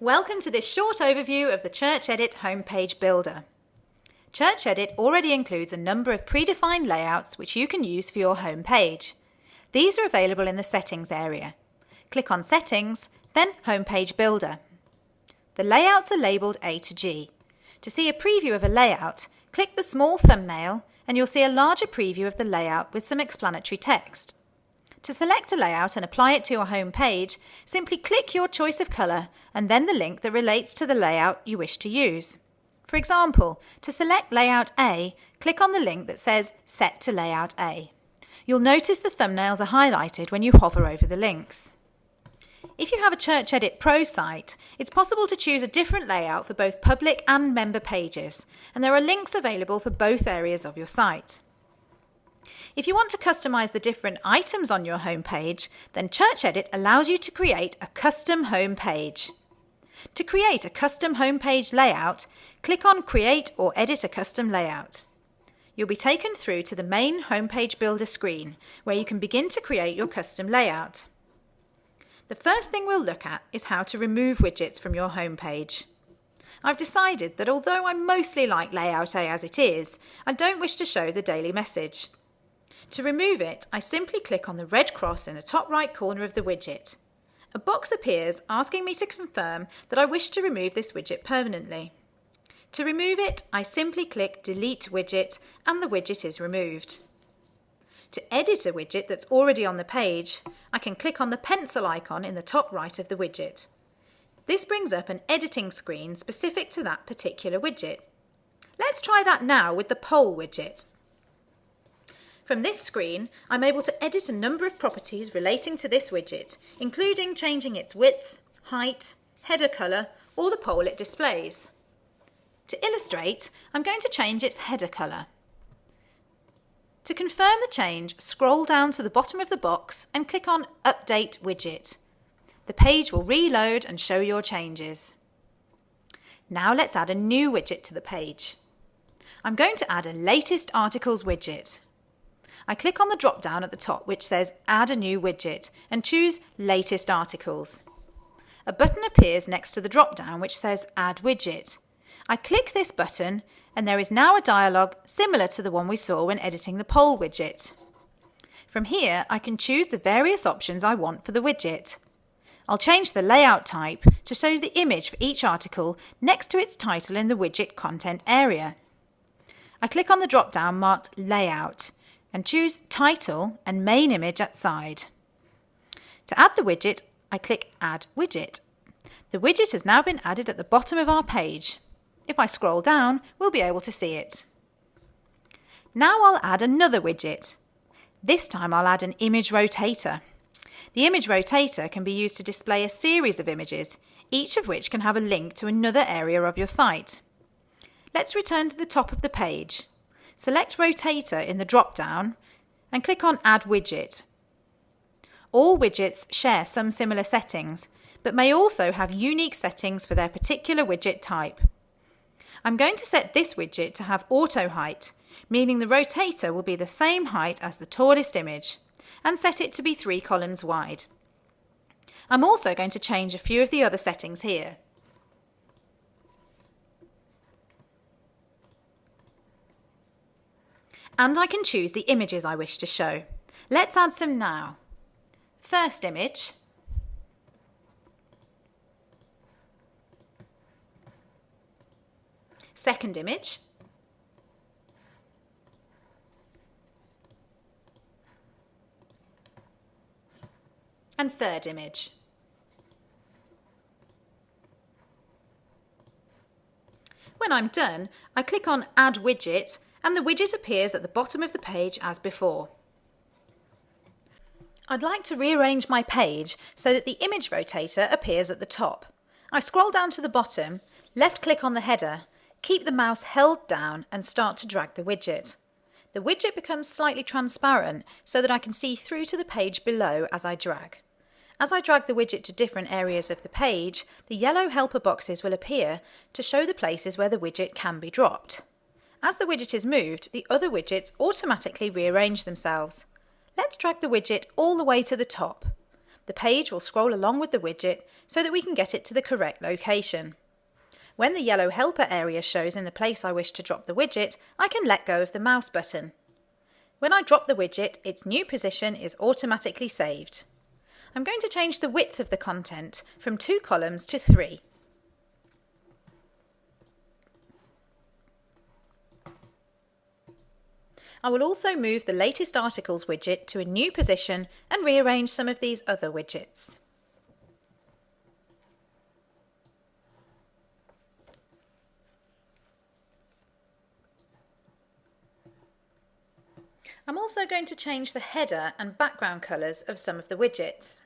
Welcome to this short overview of the ChurchEdit homepage builder. ChurchEdit already includes a number of predefined layouts which you can use for your homepage. These are available in the Settings area. Click on Settings, then Homepage Builder. The layouts are labelled A to G. To see a preview of a layout, click the small thumbnail and you'll see a larger preview of the layout with some explanatory text. To select a layout and apply it to your home page, simply click your choice of colour and then the link that relates to the layout you wish to use. For example, to select Layout A, click on the link that says Set to Layout A. You'll notice the thumbnails are highlighted when you hover over the links. If you have a ChurchEdit Pro site, it's possible to choose a different layout for both public and member pages, and there are links available for both areas of your site. If you want to customize the different items on your home page, then ChurchEdit allows you to create a custom home page. To create a custom home page layout, click on Create or Edit a Custom Layout. You'll be taken through to the main homepage builder screen, where you can begin to create your custom layout. The first thing we'll look at is how to remove widgets from your home page. I've decided that although I mostly like Layout A as it is, I don't wish to show the daily message. To remove it, I simply click on the red cross in the top right corner of the widget. A box appears asking me to confirm that I wish to remove this widget permanently. To remove it, I simply click Delete Widget and the widget is removed. To edit a widget that's already on the page, I can click on the pencil icon in the top right of the widget. This brings up an editing screen specific to that particular widget. Let's try that now with the poll widget. From this screen, I'm able to edit a number of properties relating to this widget, including changing its width, height, header colour, or the poll it displays. To illustrate, I'm going to change its header colour. To confirm the change, scroll down to the bottom of the box and click on Update Widget. The page will reload and show your changes. Now let's add a new widget to the page. I'm going to add a Latest Articles widget. I click on the drop-down at the top which says Add a new widget and choose Latest Articles. A button appears next to the drop-down which says Add Widget. I click this button and there is now a dialog similar to the one we saw when editing the poll widget. From here I can choose the various options I want for the widget. I'll change the layout type to show the image for each article next to its title in the widget content area. I click on the drop-down marked Layout and choose Title and Main Image at side. To add the widget, I click Add Widget. The widget has now been added at the bottom of our page. If I scroll down, we'll be able to see it. Now I'll add another widget. This time I'll add an image rotator. The image rotator can be used to display a series of images, each of which can have a link to another area of your site. Let's return to the top of the page. Select Rotator in the drop-down and click on Add Widget. All widgets share some similar settings, but may also have unique settings for their particular widget type. I'm going to set this widget to have auto height, meaning the rotator will be the same height as the tallest image, and set it to be 3 columns wide. I'm also going to change a few of the other settings here. And I can choose the images I wish to show. Let's add some now. First image. Second image. And third image. When I'm done, I click on Add Widget and the widget appears at the bottom of the page as before. I'd like to rearrange my page so that the image rotator appears at the top. I scroll down to the bottom, left click on the header, keep the mouse held down and start to drag the widget. The widget becomes slightly transparent so that I can see through to the page below as I drag. As I drag the widget to different areas of the page, the yellow helper boxes will appear to show the places where the widget can be dropped. As the widget is moved, the other widgets automatically rearrange themselves. Let's drag the widget all the way to the top. The page will scroll along with the widget so that we can get it to the correct location. When the yellow helper area shows in the place I wish to drop the widget, I can let go of the mouse button. When I drop the widget, its new position is automatically saved. I'm going to change the width of the content from 2 columns to 3. I will also move the latest articles widget to a new position and rearrange some of these other widgets. I'm also going to change the header and background colours of some of the widgets.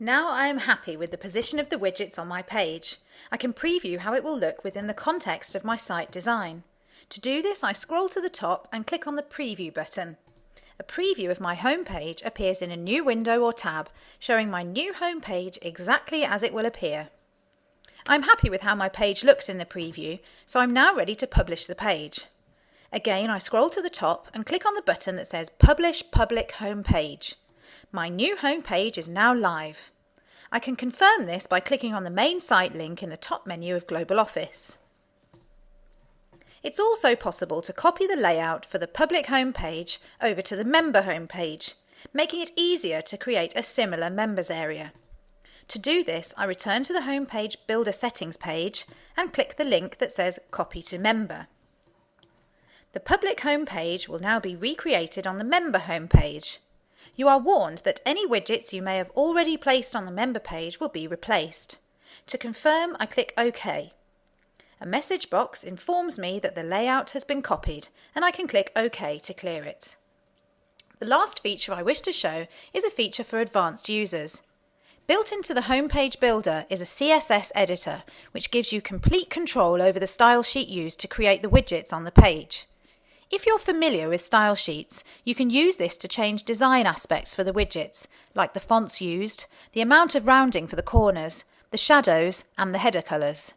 Now I am happy with the position of the widgets on my page. I can preview how it will look within the context of my site design. To do this, I scroll to the top and click on the Preview button. A preview of my home page appears in a new window or tab, showing my new home page exactly as it will appear. I'm happy with how my page looks in the preview, so I'm now ready to publish the page. Again, I scroll to the top and click on the button that says Publish Public Home Page. My new home page is now live. I can confirm this by clicking on the main site link in the top menu of Global Office. It's also possible to copy the layout for the public home page over to the member home page, making it easier to create a similar members area. To do this, I return to the Home Page Builder settings page and click the link that says Copy to Member. The public home page will now be recreated on the member home page. You are warned that any widgets you may have already placed on the member page will be replaced. To confirm, I click OK. A message box informs me that the layout has been copied, and I can click OK to clear it. The last feature I wish to show is a feature for advanced users. Built into the Home Page Builder is a CSS editor, which gives you complete control over the style sheet used to create the widgets on the page. If you're familiar with style sheets, you can use this to change design aspects for the widgets, like the fonts used, the amount of rounding for the corners, the shadows, and the header colours.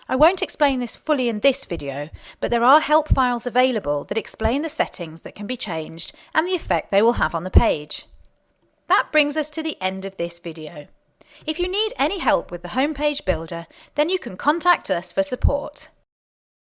I won't explain this fully in this video, but there are help files available that explain the settings that can be changed and the effect they will have on the page. That brings us to the end of this video. If you need any help with the Home Page Builder, then you can contact us for support.